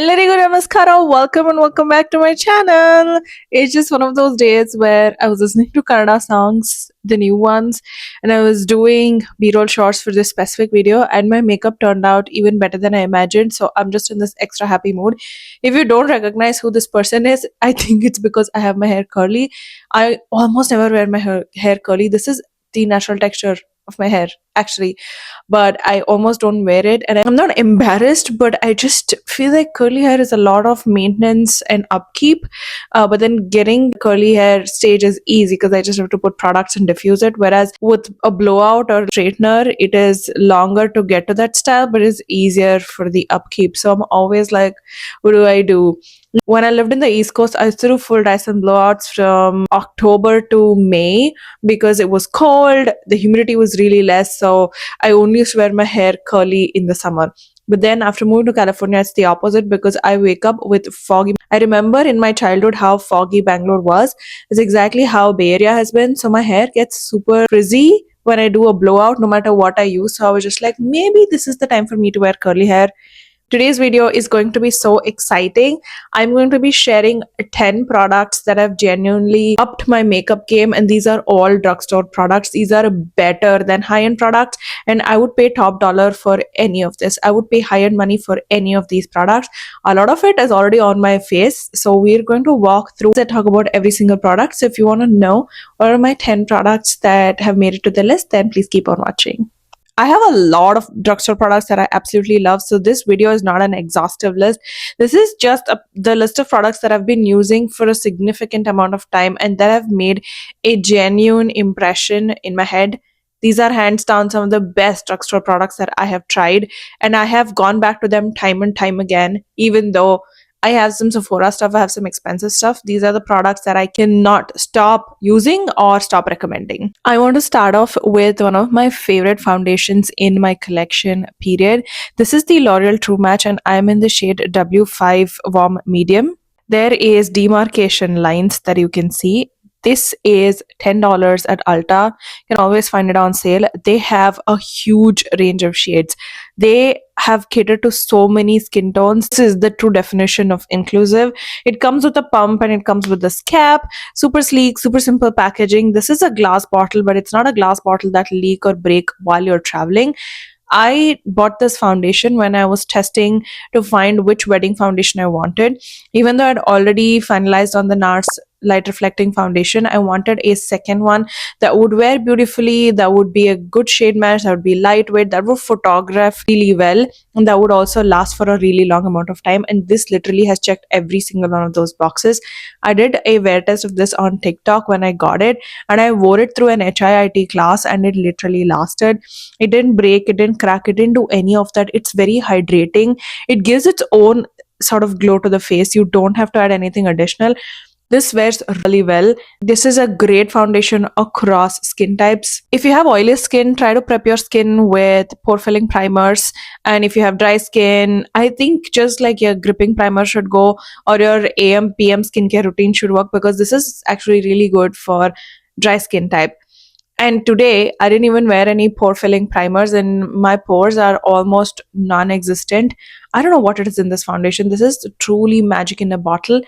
Hello, Mascara. Welcome and welcome back to my channel. It's just one of those days where I was listening to Kannada songs, the new ones, and I was doing B-roll shots for this specific video, and my makeup turned out even better than I imagined. So I'm just in this extra happy mood. If you don't recognize who this person is, I think it's because I have my hair curly. I almost never wear my hair curly. This is the natural texture of my hair, actually, but I almost don't wear it. And I'm not embarrassed, but I just feel like curly hair is a lot of maintenance and upkeep. But then getting curly hair stage is easy because I just have to put products and diffuse it. Whereas with a blowout or straightener, it is longer to get to that style, but it's easier for the upkeep. So I'm always like, what do I do? When I lived in the East Coast, I used to do full Dyson blowouts from October to May because it was cold, the humidity was really less. So I only used to wear my hair curly in the summer. But then after moving to California, it's the opposite because I wake up with foggy. I remember in my childhood how foggy Bangalore was. It's exactly how Bay Area has been. So my hair gets super frizzy when I do a blowout, no matter what I use. So I was just like, maybe this is the time for me to wear curly hair. Today's video is going to be so exciting. I'm going to be sharing 10 products that have genuinely upped my makeup game, and these are all drugstore products. These are better than high-end products, and I would pay top dollar for any of this. I would pay high-end money for any of these products. A lot of it is already on my face, so we're going to walk through and talk about every single product. So if you want to know what are my 10 products that have made it to the list, then please keep on watching. I have a lot of drugstore products that I absolutely love. So this video is not an exhaustive list. This is just the list of products that I've been using for a significant amount of time and that have made a genuine impression in my head. These are hands down some of the best drugstore products that I have tried, and I have gone back to them time and time again, even though I have some Sephora stuff, I have some expensive stuff. These are the products that I cannot stop using or stop recommending. I want to start off with one of my favorite foundations in my collection, period. This is the L'Oreal True Match, and I'm in the shade W5 Warm Medium. There is demarcation lines that you can see. This is $10 at Ulta. You can always find it on sale. They have a huge range of shades. They have catered to so many skin tones. This is the true definition of inclusive. It comes with a pump and it comes with this cap. Super sleek, super simple packaging. This is a glass bottle, but it's not a glass bottle that leak or break while you're traveling. I bought this foundation when I was testing to find which wedding foundation I wanted. Even though I'd already finalized on the NARS light reflecting foundation, I wanted a second one that would wear beautifully, that would be a good shade match, that would be lightweight, that would photograph really well, and that would also last for a really long amount of time. And this literally has checked every single one of those boxes. I did a wear test of this on TikTok when I got it, and I wore it through an HIIT class, and it literally lasted. It didn't break, it didn't crack, it didn't do any of that. It's very hydrating. It gives its own sort of glow to the face. You don't have to add anything additional. This wears really well. This is a great foundation across skin types. If you have oily skin, try to prep your skin with pore filling primers. And if you have dry skin, I think just like your gripping primer should go, or your AM PM skincare routine should work, because this is actually really good for dry skin type. And today, I didn't even wear any pore filling primers, and my pores are almost non-existent. I don't know what it is in this foundation. This is truly magic in a bottle.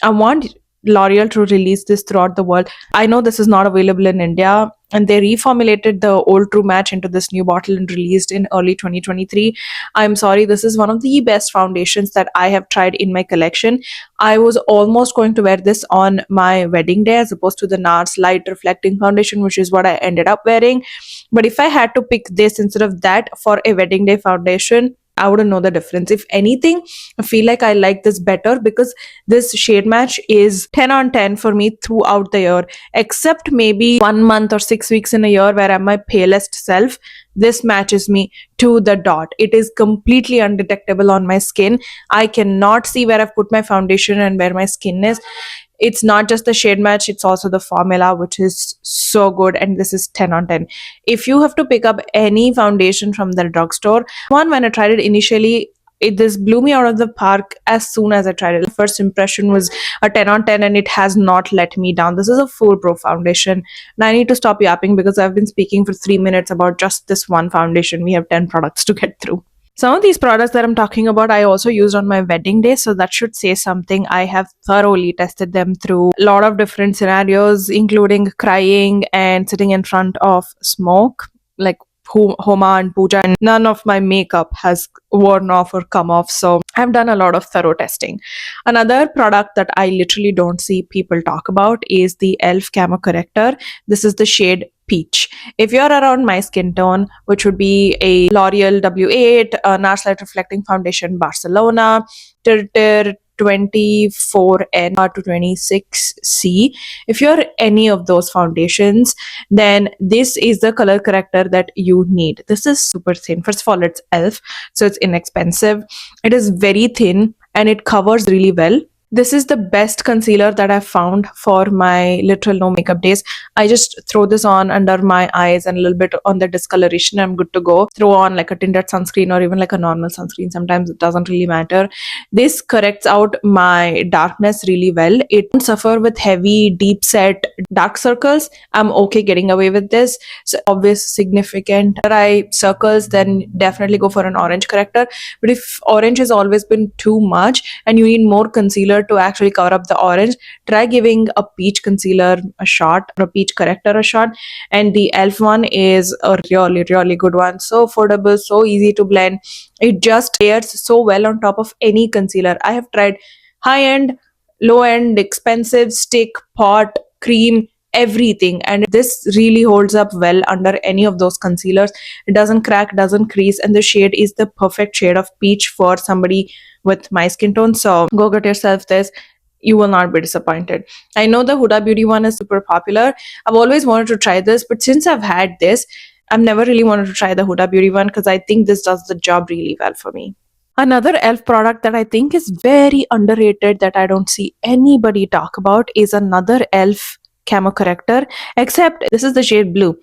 I want L'Oreal to release this throughout the world. I know this is not available in India, and they reformulated the old True Match into this new bottle and released in early 2023. I'm sorry, this is one of the best foundations that I have tried in my collection. I was almost going to wear this on my wedding day as opposed to the NARS light reflecting foundation, which is what I ended up wearing. But if I had to pick this instead of that for a wedding day foundation, I wouldn't know the difference. If anything, I feel like I like this better because this shade match is 10 on 10 for me throughout the year, except maybe 1 month or 6 weeks in a year where I'm my palest self. This matches me to the dot. It is completely undetectable on my skin. I cannot see where I've put my foundation and where my skin is. It's not just the shade match, it's also the formula, which is so good, and this is 10 on 10. If you have to pick up any foundation from the drugstore, one, when I tried it initially, this blew me out of the park as soon as I tried it. The first impression was a 10 on 10, and it has not let me down. This is a full pro foundation. Now I need to stop yapping because I've been speaking for 3 minutes about just this one foundation. We have 10 products to get through. Some of these products that I'm talking about, I also used on my wedding day, so that should say something. I have thoroughly tested them through a lot of different scenarios, including crying and sitting in front of smoke, like Homa and Puja, and none of my makeup has worn off or come off. So I've done a lot of thorough testing. Another product that I literally don't see people talk about is the e.l.f. Camo Corrector. This is the shade Peach. If you're around my skin tone, which would be a L'Oreal W8, a NARS Light Reflecting Foundation Barcelona, Tir 24N to 26C. If you're any of those foundations, then this is the color corrector that you need. This is super thin. First of all, it's e.l.f., so it's inexpensive. It is very thin and it covers really well. This is the best concealer that I've found for my literal no makeup days. I just throw this on under my eyes and a little bit on the discoloration. I'm good to go. Throw on like a tinted sunscreen or even like a normal sunscreen. Sometimes it doesn't really matter. This corrects out my darkness really well. It won't suffer with heavy, deep set dark circles. I'm okay getting away with this. So obvious, significant eye circles, then definitely go for an orange corrector. But if orange has always been too much and you need more concealer to actually cover up the orange, try giving a peach concealer a shot or a peach corrector a shot. And the e.l.f. one is a really, really good one. So affordable, so easy to blend. It just layers so well on top of any concealer. I have tried high end, low end, expensive, stick, pot, cream, everything, and this really holds up well under any of those concealers. It doesn't crack, doesn't crease, and the shade is the perfect shade of peach for somebody with my skin tone. So go get yourself this. You will not be disappointed. I know the Huda Beauty one is super popular. I've always wanted to try this, but since I've had this, I've never really wanted to try the Huda Beauty one because I think this does the job really well for me. Another e.l.f. product that I think is very underrated that I don't see anybody talk about is another e.l.f. Camo Corrector, except this is the shade blue.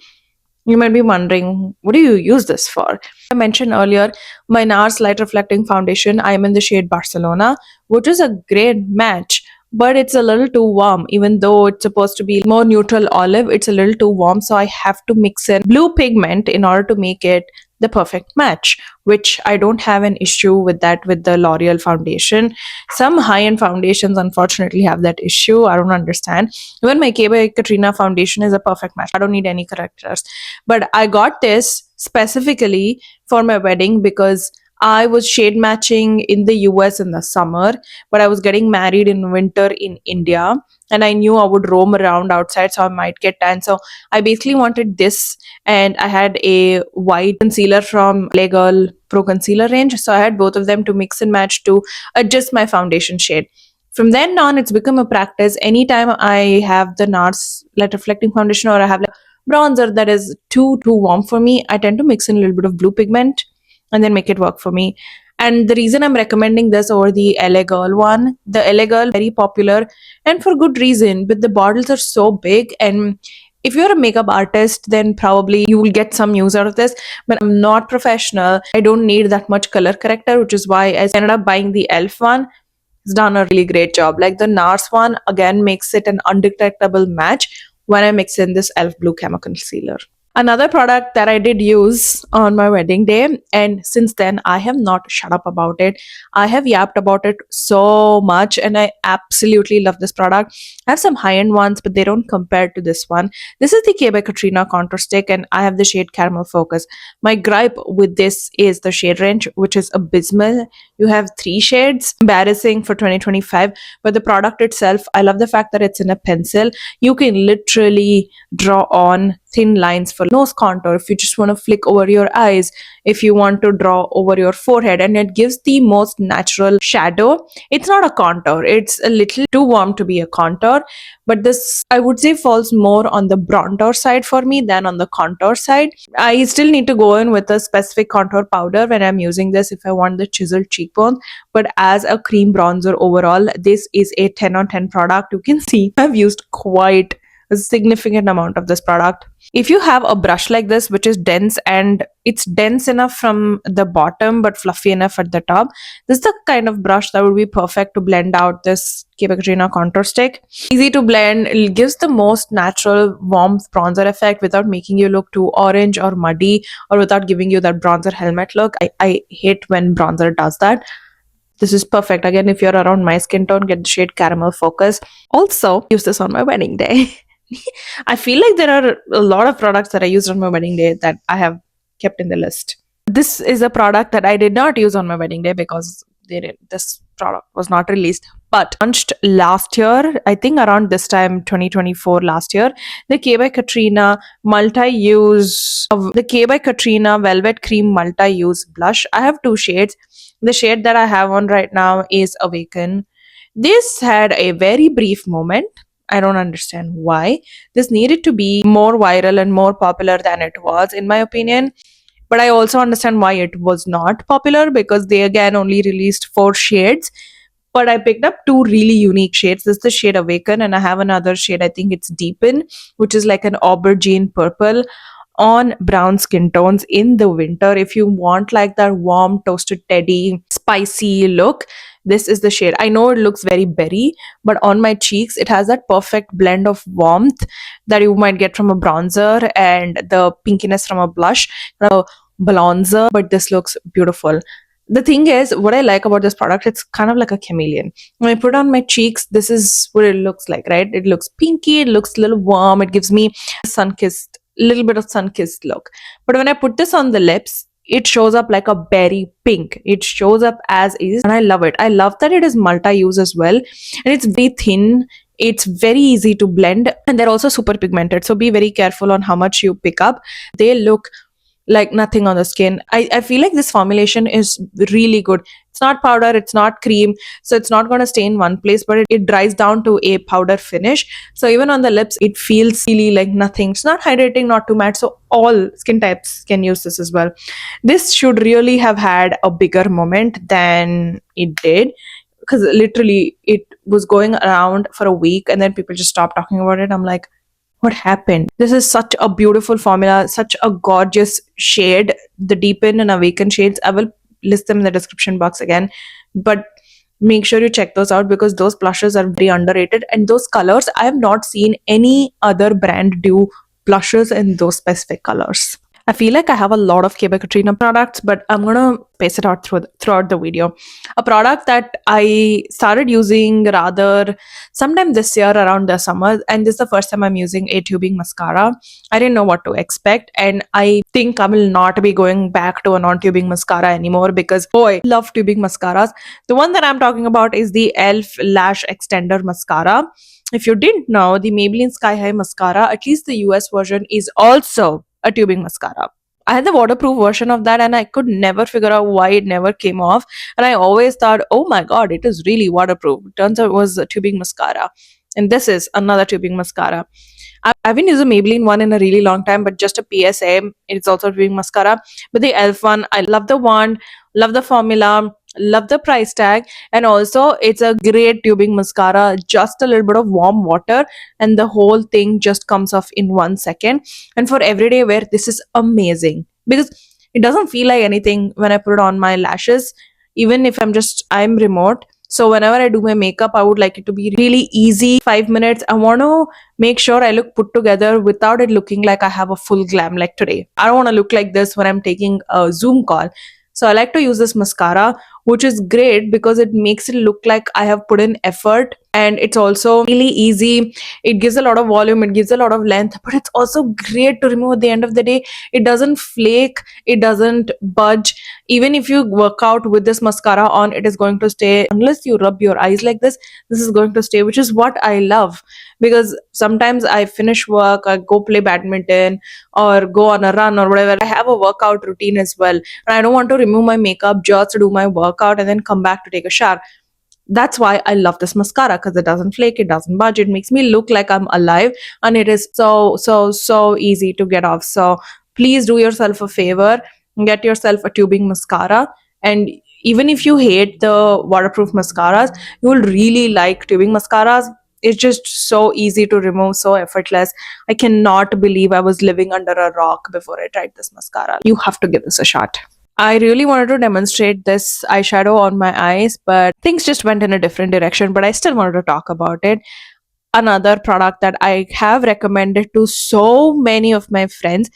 You might be wondering, what do you use this for? I mentioned earlier, my NARS Light Reflecting Foundation, I am in the shade Barcelona, which is a great match, but it's a little too warm. Even though it's supposed to be more neutral olive, it's a little too warm, so I have to mix in blue pigment in order to make it the perfect match, which I don't have an issue with that with the L'Oreal foundation. Some high-end foundations unfortunately have that issue. I don't understand. Even my K by Katrina foundation is a perfect match. I don't need any correctors. But I got this specifically for my wedding because I was shade matching in the US in the summer, but I was getting married in winter in India, and I knew I would roam around outside, so I might get tan. So I basically wanted this, and I had a white concealer from LA Girl Pro Concealer range. So I had both of them to mix and match to adjust my foundation shade. From then on, it's become a practice. Anytime I have the NARS Light Reflecting Foundation or I have like bronzer that is too warm for me, I tend to mix in a little bit of blue pigment and then make it work for me. And the reason I'm recommending this over the LA Girl one, the LA Girl very popular and for good reason, but the bottles are so big, and if you're a makeup artist, then probably you will get some use out of this. But I'm not professional. I don't need that much color corrector, which is why I ended up buying the e.l.f. one. It's done a really great job. Like the NARS one, again, makes it an undetectable match when I mix in this e.l.f. Blue Camo Concealer. Another product that I did use on my wedding day, and since then I have not shut up about it. I have yapped about it so much, and I absolutely love this product. I have some high-end ones, but they don't compare to this one. This is the K by Katrina Contour Stick, and I have the shade Caramel Focus. My gripe with this is the shade range, which is abysmal. You have 3 shades, embarrassing for 2025, but the product itself, I love the fact that it's in a pencil. You can literally draw on thin lines for nose contour, if you just want to flick over your eyes, if you want to draw over your forehead, and it gives the most natural shadow. It's not a contour, it's a little too warm to be a contour, but this I would say falls more on the bronzer side for me than on the contour side. I still need to go in with a specific contour powder when I'm using this if I want the chiseled cheekbone, but as a cream bronzer overall, this is a 10 on 10 product. You can see I've used quite a significant amount of this product. If you have a brush like this, which is dense and it's dense enough from the bottom but fluffy enough at the top, this is the kind of brush that would be perfect to blend out this Keba Katrina contour stick. Easy to blend, it gives the most natural warmth bronzer effect without making you look too orange or muddy, or without giving you that bronzer helmet look. I hate when bronzer does that. This is perfect. Again, if you're around my skin tone, get the shade Caramel Focus. Also, use this on my wedding day. I feel like there are a lot of products that I used on my wedding day that I have kept in the list. This is a product that I did not use on my wedding day because this product was not released, but launched last year, I think around this time, 2024 last year, the K by Katrina multi-use of the K by Katrina Velvet Cream multi-use blush. I have two shades. The shade that I have on right now is Awaken. This had a very brief moment. I don't understand why. This needed to be more viral and more popular than it was, in my opinion. But I also understand why it was not popular, because they again only released 4 shades. But I picked up 2 really unique shades. This is the shade Awaken, and I have another shade, I think it's Deepen, which is like an aubergine purple on brown skin tones in the winter. If you want like that warm toasted teddy spicy look, this is the shade. I know it looks very berry, but on my cheeks it has that perfect blend of warmth that you might get from a bronzer and the pinkiness from a blush, a bronzer. But this looks beautiful. The thing is, what I like about this product, it's kind of like a chameleon. When I put it on my cheeks, this is what it looks like, right? It looks pinky, it looks a little warm, it gives me sun-kissed, little bit of sun-kissed look. But when I put this on the lips, it shows up like a berry pink. It shows up as is, and I love it. I love that it is multi-use as well, and it's very thin. It's very easy to blend, and they're also super pigmented. So be very careful on how much you pick up. They look like nothing on the skin. I feel like this formulation is really good. It's not powder, it's not cream, so it's not going to stay in one place, but it dries down to a powder finish. So even on the lips, it feels really like nothing. It's not hydrating, not too matte, so all skin types can use this as well. This should really have had a bigger moment than it did, because literally it was going around for a week and then people just stopped talking about it. I'm like, what happened? This is such a beautiful formula, such a gorgeous shade. The Deepen and Awaken shades, I will list them in the description box again, but make sure you check those out because those blushes are very underrated, and those colors, I have not seen any other brand do blushes in those specific colors. I feel like I have a lot of K by Katrina products, but I'm gonna space it out throughout the video. A product that I started using rather sometime this year around the summer, and this is the first time I'm using a tubing mascara. I didn't know what to expect, and I think I will not be going back to a non-tubing mascara anymore because boy, I love tubing mascaras. The one that I'm talking about is the e.l.f. Lash Extender Mascara. If you didn't know, the Maybelline Sky High Mascara, at least the US version, is also a tubing mascara. I had the waterproof version of that and I could never figure out why it never came off. And I always thought, oh my god, it is really waterproof. Turns out it was a tubing mascara. And this is another tubing mascara. I've been using Maybelline one in a really long time, but just a PSA, it's also a tubing mascara. But the e.l.f. one, I love the wand, love the formula, love the price tag, and also it's a great tubing mascara. Just a little bit of warm water and the whole thing just comes off in 1 second. And for everyday wear, this is amazing because it doesn't feel like anything when I put it on my lashes. Even if I'm remote, so whenever I do my makeup, I would like it to be really easy. 5 minutes. I want to make sure I look put together without it looking like I have a full glam like today. I don't want to look like this when I'm taking a Zoom call. So I like to use this mascara, which is great because it makes it look like I have put in effort, and it's also really easy. It gives a lot of volume, it gives a lot of length, but it's also great to remove at the end of the day. It doesn't flake, it doesn't budge. Even if you work out with this mascara on, it is going to stay. Unless you rub your eyes like this is going to stay, which is what I love. Because sometimes I finish work, I go play badminton or go on a run or whatever. I have a workout routine as well, and I don't want to remove my makeup just to do my workout and then come back to take a shower. That's why I love this mascara, because it doesn't flake, it doesn't budge, it makes me look like I'm alive, and it is so easy to get off. So please do yourself a favor, get yourself a tubing mascara. And even if you hate the waterproof mascaras, you will really like tubing mascaras. It's just so easy to remove, so effortless. I cannot believe I was living under a rock before I tried this mascara. You have to give this a shot. I really wanted to demonstrate this eyeshadow on my eyes, but things just went in a different direction. But I still wanted to talk about it. Another product that I have recommended to so many of my friends.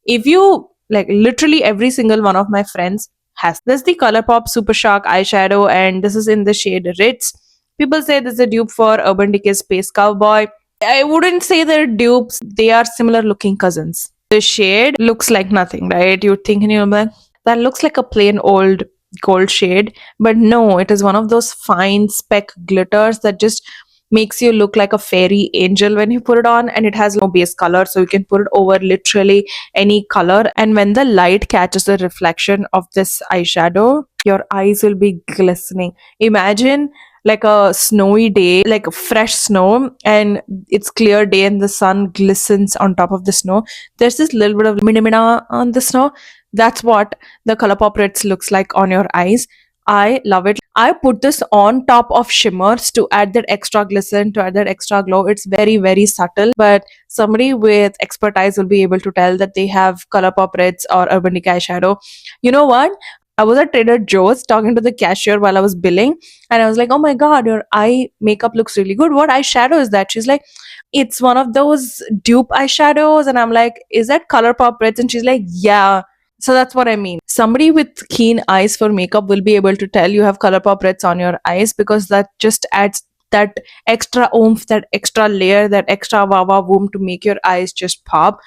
If you like, literally every single one of my friends has this, the ColourPop Super Shock eyeshadow, and this is in the shade Ritz. People say this is a dupe for Urban Decay's Space Cowboy. I wouldn't say they're dupes, they are similar looking cousins. The shade looks like nothing, right? You're thinking, you're like, that looks like a plain old gold shade, but no, it is one of those fine speck glitters that just makes you look like a fairy angel when you put it on, and it has no base color, so you can put it over literally any color. And when the light catches the reflection of this eyeshadow, your eyes will be glistening. Imagine like a snowy day, like a fresh snow, and it's clear day and the sun glistens on top of the snow. There's this little bit of lumina on the snow. That's what the ColourPop Ritz looks like on your eyes. I love it. I put this on top of shimmers to add that extra glisten, to add that extra glow. It's very, very subtle, but somebody with expertise will be able to tell that they have ColourPop Ritz or Urban Decay eyeshadow. You know what? I was at Trader Joe's talking to the cashier while I was billing, and I was like, "Oh my god, your eye makeup looks really good. What eyeshadow is that?" She's like, "It's one of those dupe eyeshadows." And I'm like, "Is that ColourPop Ritz?" And she's like, "Yeah." So that's what I mean. Somebody with keen eyes for makeup will be able to tell you have ColourPop Reds on your eyes, because that just adds that extra oomph, that extra layer, that extra wawa boom to make your eyes just pop.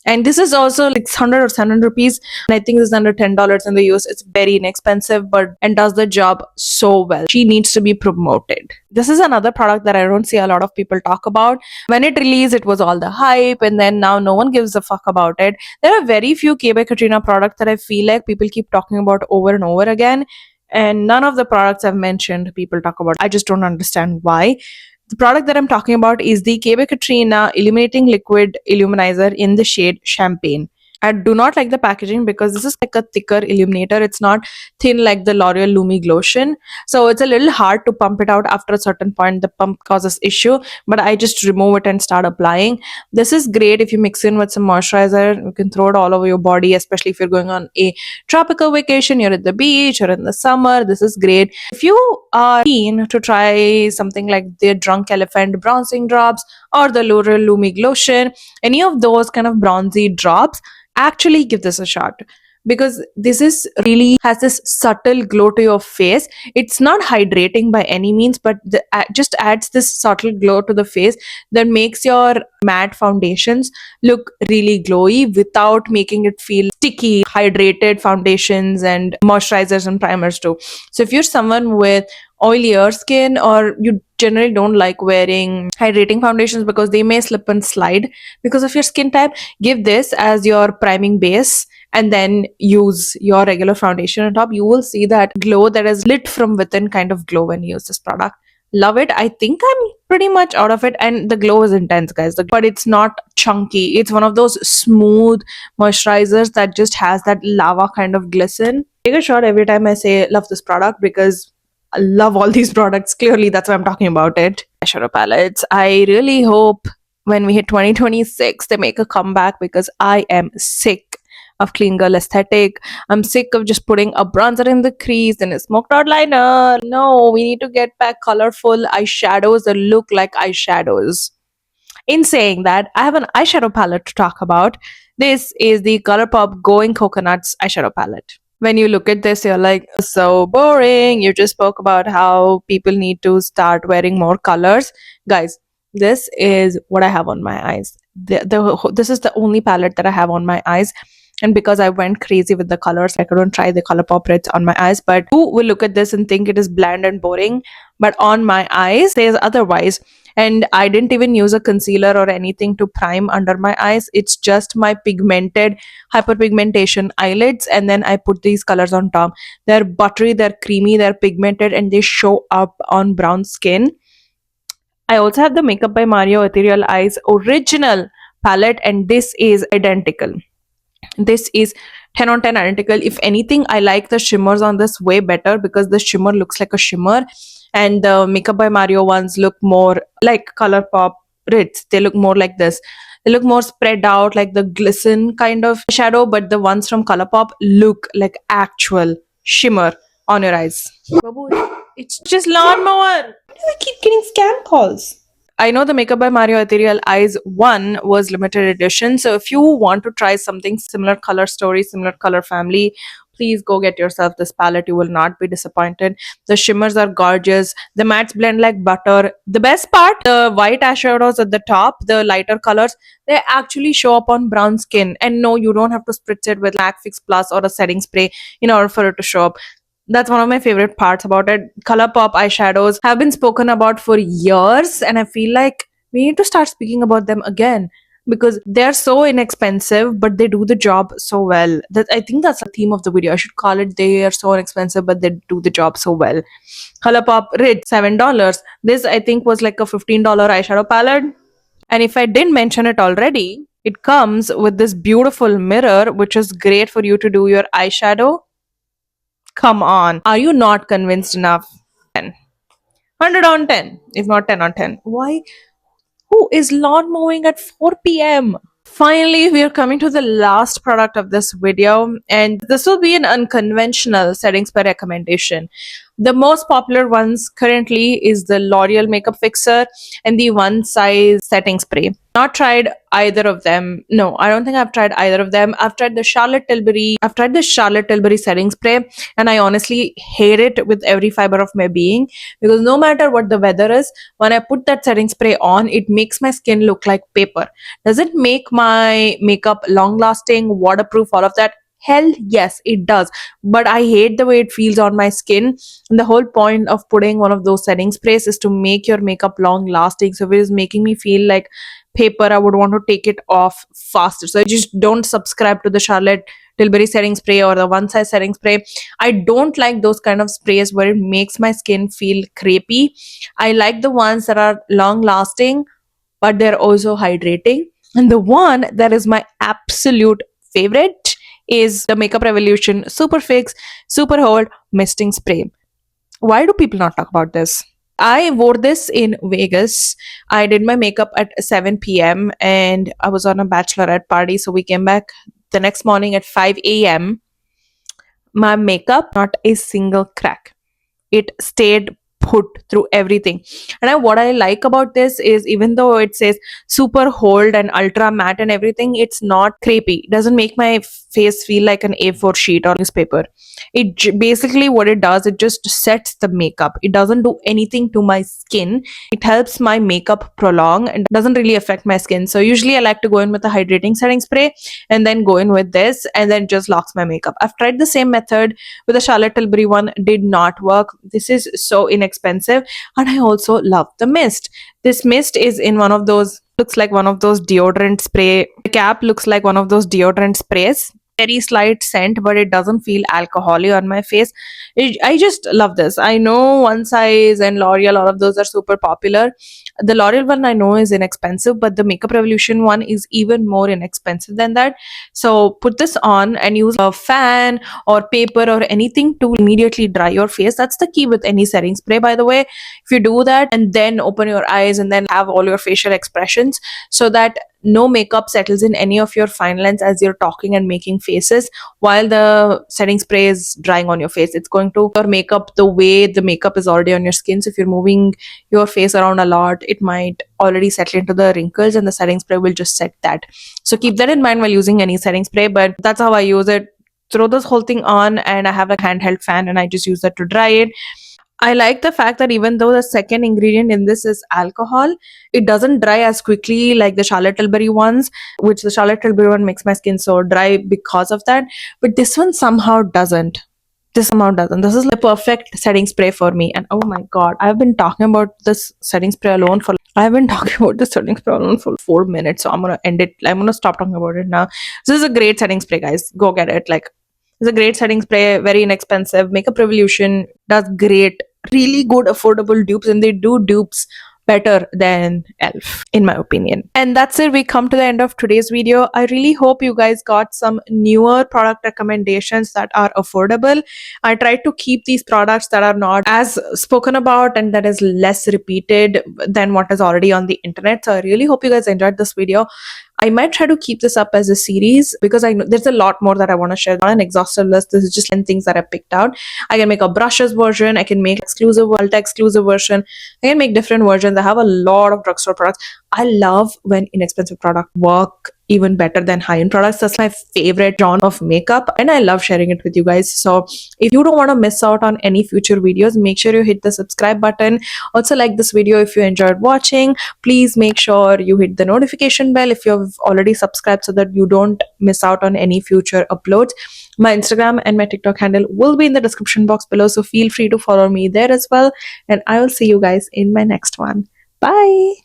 And this is also like 600 or 700 rupees. And I think this is under $10 in the US. It's very inexpensive, but and does the job so well. She needs to be promoted. This is another product that I don't see a lot of people talk about. When it released, it was all the hype, and then now no one gives a fuck about it. There are very few K by Katrina products that I feel like people keep talking about over and over again. And none of the products I've mentioned, people talk about. I just don't understand why. The product that I'm talking about is the K by Katrina Illuminating Liquid Illuminizer in the shade Champagne. I do not like the packaging because this is like a thicker illuminator. It's not thin like the L'Oreal Lumi Glotion. So it's a little hard to pump it out after a certain point. The pump causes issue, but I just remove it and start applying. This is great if you mix in with some moisturizer. You can throw it all over your body, especially if you're going on a tropical vacation, you're at the beach or in the summer. This is great. If you are keen to try something like the Drunk Elephant bronzing drops or the L'Oreal Lumi Glotion, any of those kind of bronzy drops, actually give this a shot, because this is really has this subtle glow to your face. It's not hydrating by any means, but just adds this subtle glow to the face that makes your matte foundations look really glowy without making it feel sticky. Hydrated foundations and moisturizers and primers too. So if you're someone with oilier skin, or you generally don't like wearing hydrating foundations because they may slip and slide because of your skin type, give this as your priming base and then use your regular foundation on top. You will see that glow that is lit from within kind of glow when you use this product. Love it. I think I'm pretty much out of it, and the glow is intense, guys. But it's not chunky. It's one of those smooth moisturizers that just has that lava kind of glisten. Take a shot every time I say love this product, because I love all these products. Clearly, that's why I'm talking about it. Eyeshadow palettes. I really hope when we hit 2026, they make a comeback, because I am sick of clean girl aesthetic. I'm sick of just putting a bronzer in the crease and a smoked out liner. No, we need to get back colorful eyeshadows that look like eyeshadows. In saying that, I have an eyeshadow palette to talk about. This is the ColourPop Going Coconuts eyeshadow palette. When you look at this, you're like, so boring. You just spoke about how people need to start wearing more colors. Guys, this is what I have on my eyes. This is the only palette that I have on my eyes. And because I went crazy with the colors, I couldn't try the ColourPop Reds on my eyes. But who will look at this and think it is bland and boring? But on my eyes, there's otherwise. And I didn't even use a concealer or anything to prime under my eyes. It's just my pigmented hyperpigmentation eyelids, and then I put these colors on top. They're buttery, they're creamy, they're pigmented, and they show up on brown skin. I also have the Makeup by Mario Ethereal Eyes original palette, and this is identical. This is 10 on 10 identical. If anything, I like the shimmers on this way better, because the shimmer looks like a shimmer, and the Makeup by Mario ones look more like ColourPop Ritz. They look more like this. They look more spread out, like the glisten kind of shadow, but the ones from ColourPop look like actual shimmer on your eyes. Babu, it's just lawnmower. Why do I keep getting scam calls? I know the Makeup by Mario Ethereal Eyes 1 was limited edition. So if you want to try something similar color story, similar color family, please go get yourself this palette. You will not be disappointed. The shimmers are gorgeous. The mattes blend like butter. The best part, the white eyeshadows at the top, the lighter colors, they actually show up on brown skin. And no, you don't have to spritz it with MAC Fix Plus or a setting spray in order for it to show up. That's one of my favorite parts about it. ColourPop eyeshadows have been spoken about for years, and I feel like we need to start speaking about them again because they're so inexpensive, but they do the job so well. That I think that's the theme of the video. I should call it "They are so inexpensive, but they do the job so well." ColourPop Ritz, $7. This I think was like a $15 eyeshadow palette. And if I didn't mention it already, it comes with this beautiful mirror, which is great for you to do your eyeshadow. Come on. Are you not convinced enough? 10. 100 on 10, if not 10 on 10. Why? Who is lawn mowing at 4 p.m.? Finally, we are coming to the last product of this video, and this will be an unconventional setting spray recommendation. The most popular ones currently is the L'Oreal Makeup Fixer and the One Size Setting Spray. Not tried either of them. No, I don't think I've tried either of them. I've tried the Charlotte Tilbury setting spray, and I honestly hate it with every fiber of my being because no matter what the weather is, when I put that setting spray on, it makes my skin look like paper. Does it make my makeup long lasting, waterproof, all of that? Hell yes, it does. But I hate the way it feels on my skin. And the whole point of putting one of those setting sprays is to make your makeup long lasting. So if it is making me feel like paper, I would want to take it off faster. So I just don't subscribe to the Charlotte Tilbury setting spray or the One Size setting spray. I don't like those kind of sprays where it makes my skin feel crepey. I like the ones that are long lasting, but they're also hydrating. And the one that is my absolute favorite is the Makeup Revolution Superfix Super Hold Misting Spray. Why do people not talk about this? I wore this in Vegas. I did my makeup at 7 p.m. and I was on a bachelorette party. So we came back the next morning at 5 a.m. My makeup, not a single crack. It stayed put through everything. And what I like about this is even though it says super hold and ultra matte and everything, it's not crepey. It doesn't make my face feel like an A4 sheet or newspaper. Basically what it does, it just sets the makeup. It doesn't do anything to my skin. It helps my makeup prolong and doesn't really affect my skin. So usually I like to go in with a hydrating setting spray and then go in with this and then just locks my makeup. I've tried the same method with the Charlotte Tilbury one, did not work. This is so inexpensive, and I also love the mist. This mist is in one of those, looks like one of those deodorant spray. The cap looks like one of those deodorant sprays. Very slight scent, but it doesn't feel alcoholic on my face. I just love this. I know One Size and L'Oreal, all of those are super popular. The L'Oreal one I know is inexpensive, but the Makeup Revolution one is even more inexpensive than that. So put this on and use a fan or paper or anything to immediately dry your face. That's the key with any setting spray, by the way. If you do that and then open your eyes and then have all your facial expressions so that no makeup settles in any of your fine lines as you're talking and making faces while the setting spray is drying on your face. It's going to your makeup the way the makeup is already on your skin. So if you're moving your face around a lot, it might already settle into the wrinkles and the setting spray will just set that. So keep that in mind while using any setting spray, but that's how I use it. Throw this whole thing on, and I have a handheld fan and I just use that to dry it. I like the fact that even though the second ingredient in this is alcohol, it doesn't dry as quickly like the Charlotte Tilbury ones, which the Charlotte Tilbury one makes my skin so dry because of that. But this one somehow doesn't. This somehow doesn't. This is the perfect setting spray for me. And oh my god, I've been talking about this setting spray alone for 4 minutes. So I'm gonna end it. I'm gonna stop talking about it now. This is a great setting spray, guys. Go get it. Like, it's a great setting spray, very inexpensive. Makeup Revolution does great, really good affordable dupes, and they do dupes better than e.l.f. in my opinion. And that's it. We come to the end of today's video. I really hope you guys got some newer product recommendations that are affordable. I tried to keep these products that are not as spoken about and that is less repeated than what is already on the internet. So I really hope you guys enjoyed this video. I might try to keep this up as a series because I know there's a lot more that I want to share. Not an exhaustive list. This is just 10 things that I picked out. I can make a brushes version. I can make exclusive, multi-exclusive version. I can make different versions. I have a lot of drugstore products. I love when inexpensive products work even better than high-end products. That's my favorite genre of makeup and I love sharing it with you guys. So if you don't want to miss out on any future videos, make sure you hit the subscribe button. Also like this video if you enjoyed watching. Please make sure you hit the notification bell if you've already subscribed so that you don't miss out on any future uploads. My Instagram and my TikTok handle will be in the description box below, so feel free to follow me there as well. And I will see you guys in my next one. Bye!